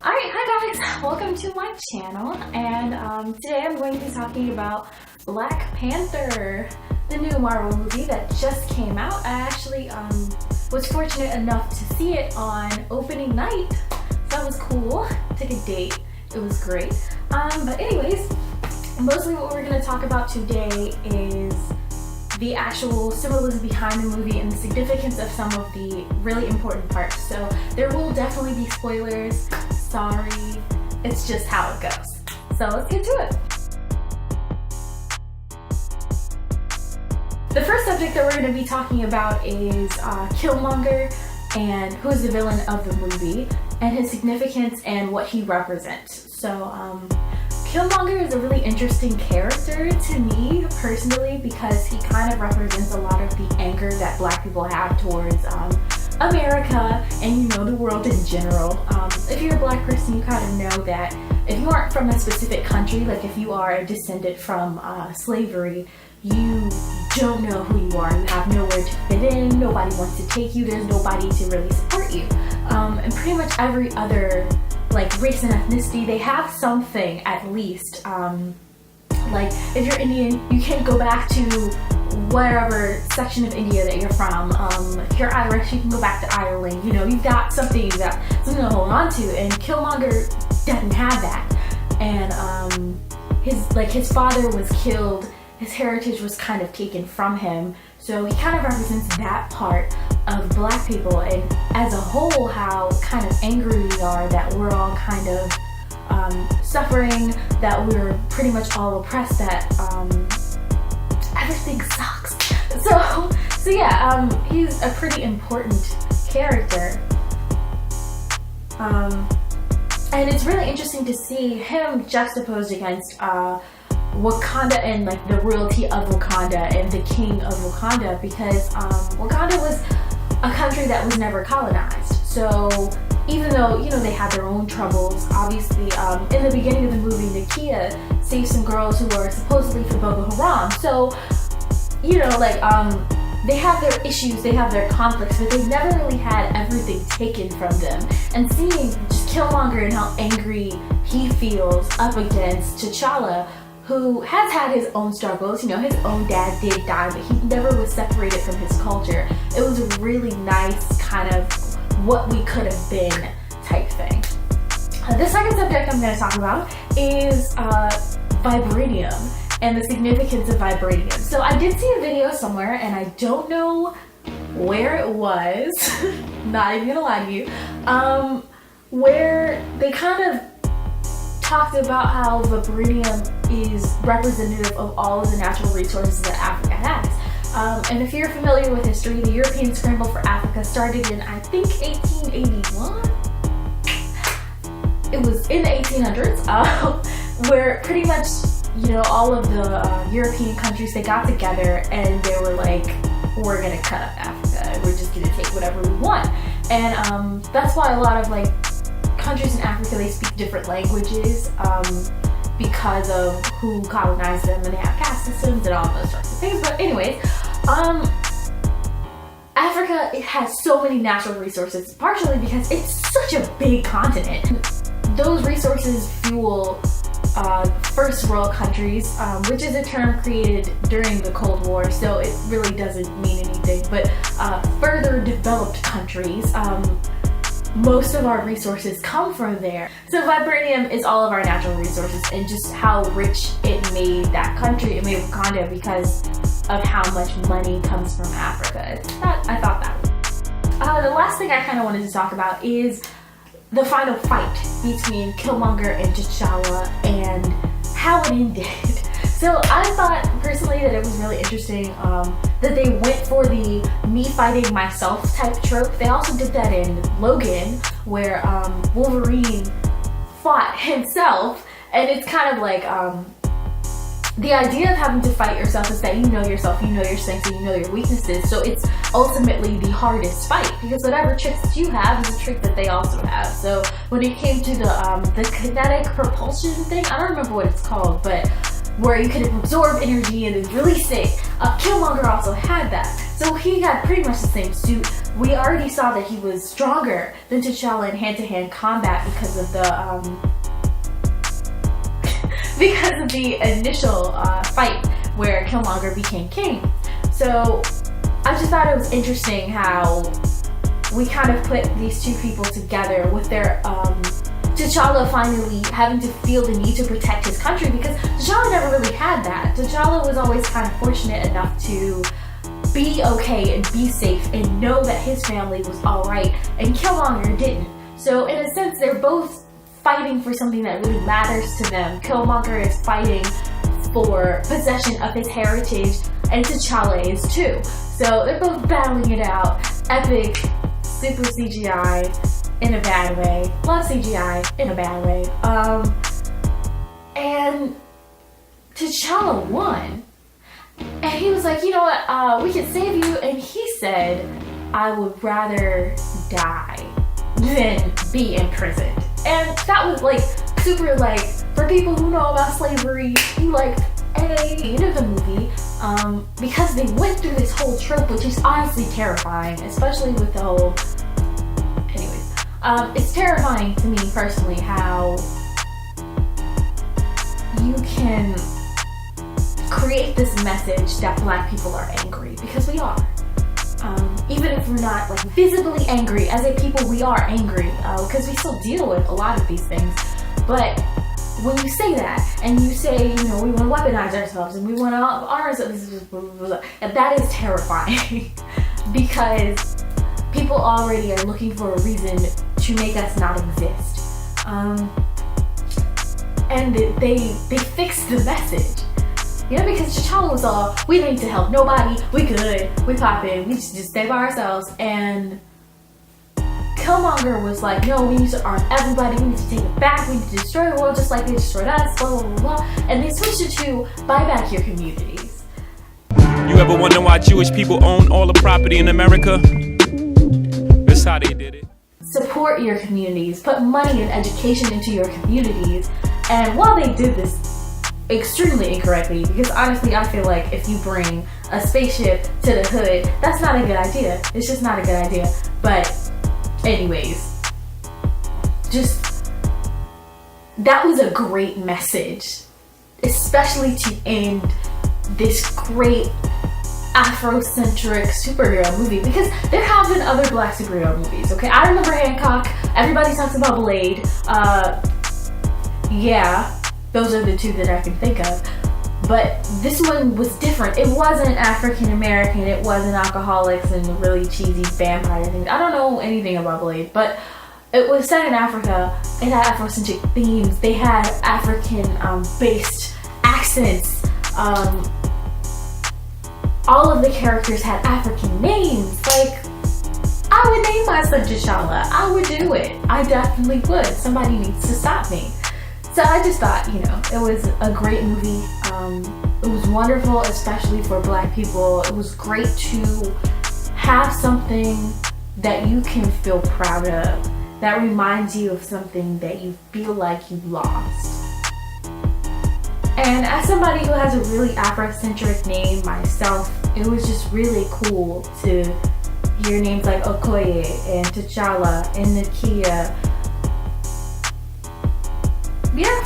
Alright, hi guys! Welcome to my channel, and today I'm going to be talking about Black Panther, the new Marvel movie that just came out. I actually was fortunate enough to see it on opening night, so that was cool. Took a date, it was great. But anyways, mostly what we're going to talk about today is the actual symbolism behind the movie and the significance of some of the really important parts. So there will definitely be spoilers. Sorry, it's just how it goes. So let's get to it. The first subject that we're going to be talking about is Killmonger, and who is the villain of the movie, and his significance and what he represents. So Killmonger is a really interesting character to me personally because he kind of represents a lot of the anger that Black people have towards America and the world in general. If you're a Black person, you kind of know that if you aren't from a specific country, like if you are a descendant from slavery, you don't know who you are. You have nowhere to fit in, nobody wants to take you, there's nobody to really support you. And pretty much every other race and ethnicity, they have something at least. Like if you're Indian, you can't go back to wherever section of India that you're from. If you're Irish, you can go back to Ireland. You've got something to hold on to, and Killmonger doesn't have that. And his father was killed, his heritage was kind of taken from him, so he kind of represents that part of Black people, and as a whole how kind of angry we are that we're all kind of suffering, that we're pretty much all oppressed, that everything sucks. So yeah, he's a pretty important character. And it's really interesting to see him juxtaposed against Wakanda and the royalty of Wakanda and the king of Wakanda, because Wakanda was a country that was never colonized. So even though they had their own troubles, obviously in the beginning of the movie, Nakia saved some girls who were supposedly from Boko Haram. So they have their issues, they have their conflicts, but they've never really had everything taken from them. And seeing just Killmonger and how angry he feels up against T'Challa, who has had his own struggles, his own dad did die, but he never was separated from his culture. It was a really nice kind of what we could have been type thing. The second subject I'm going to talk about is Vibranium and the significance of Vibranium. So I did see a video somewhere, and I don't know where it was, not even gonna lie to you, where they kind of talked about how Vibranium is representative of all of the natural resources that Africa has. And if you're familiar with history, the European scramble for Africa started in, I think, 1881? It was in the 1800s, where pretty much, all of the European countries, they got together and they were like, we're gonna cut up Africa and we're just gonna take whatever we want. And that's why a lot of countries in Africa, they speak different languages because of who colonized them, and they have caste systems and all those sorts of things. But anyways, Africa, it has so many natural resources, partially because it's such a big continent. Those resources fuel first world countries, which is a term created during the Cold War, so it really doesn't mean anything, but further developed countries, most of our resources come from there. So Vibranium is all of our natural resources, and just how rich it made that country, it made Wakanda, because of how much money comes from Africa. I thought that was. The last thing I kind of wanted to talk about is the final fight between Killmonger and T'Challa and how it ended. So I thought personally that it was really interesting that they went for the me fighting myself type trope. They also did that in Logan, where Wolverine fought himself, and it's kind of like the idea of having to fight yourself is that you know yourself, you know your strengths, and you know your weaknesses. So it's ultimately the hardest fight, because whatever tricks that you have is a trick that they also have. So when it came to the kinetic propulsion thing, I don't remember what it's called, but where you could absorb energy and then release it, Killmonger also had that. So he had pretty much the same suit we already saw that he was stronger than T'Challa in hand-to-hand combat because of the initial fight where Killmonger became king. So I just thought it was interesting how we kind of put these two people together with their T'Challa finally having to feel the need to protect his country, because T'Challa never really had that. T'Challa was always kind of fortunate enough to be okay and be safe and know that his family was alright, and Killmonger didn't. So in a sense, they're both fighting for something that really matters to them. Killmonger is fighting for possession of his heritage, and T'Challa is too. So they're both battling it out. Epic, super CGI in a bad way. Love CGI in a bad way. And T'Challa won. And he was like, you know what, we can save you. And he said, I would rather die than be imprisoned. And that was like super, like, for people who know about slavery, you like end of the movie, because they went through this whole trope, which is honestly terrifying, especially with the whole, anyways, it's terrifying to me personally how you can create this message that Black people are angry, because we are. Even if we're not like visibly angry, as a people we are angry, because we still deal with a lot of these things. But when you say that, and you say, you know, we want to weaponize ourselves, and we want to arm ourselves, and that is terrifying, because people already are looking for a reason to make us not exist. And they fixed the message. You know, because T'Challa was all, we don't need to help nobody, we good, we poppin', we just stay by ourselves. And Killmonger was like, no, we need to arm everybody, we need to take it back, we need to destroy the world just like they destroyed us, blah, blah, blah, blah. And they switched it to buy back your communities. You ever wonder why Jewish people own all the property in America? That's how they did it. Support your communities, put money and education into your communities. And while they did this extremely incorrectly, because honestly I feel like if you bring a spaceship to the hood, that's not a good idea. It's just not a good idea. But anyways, just that was a great message, especially to end this great Afrocentric superhero movie, because there have been other Black superhero movies, okay? I remember Hancock, everybody talks about Blade, yeah, those are the two that I can think of. But this one was different. It wasn't African American, it wasn't alcoholics and really cheesy vampire things. I don't know anything about Blade, but it was set in Africa. It had Afrocentric themes. They had African based accents. All of the characters had African names. Like, I would name my son T'Challa. I would do it. I definitely would. Somebody needs to stop me. So I just thought, you know, it was a great movie. It was wonderful, especially for Black people. It was great to have something that you can feel proud of, that reminds you of something that you feel like you lost. And as somebody who has a really Afrocentric name myself, it was just really cool to hear names like Okoye and T'Challa and Nakia. Yeah.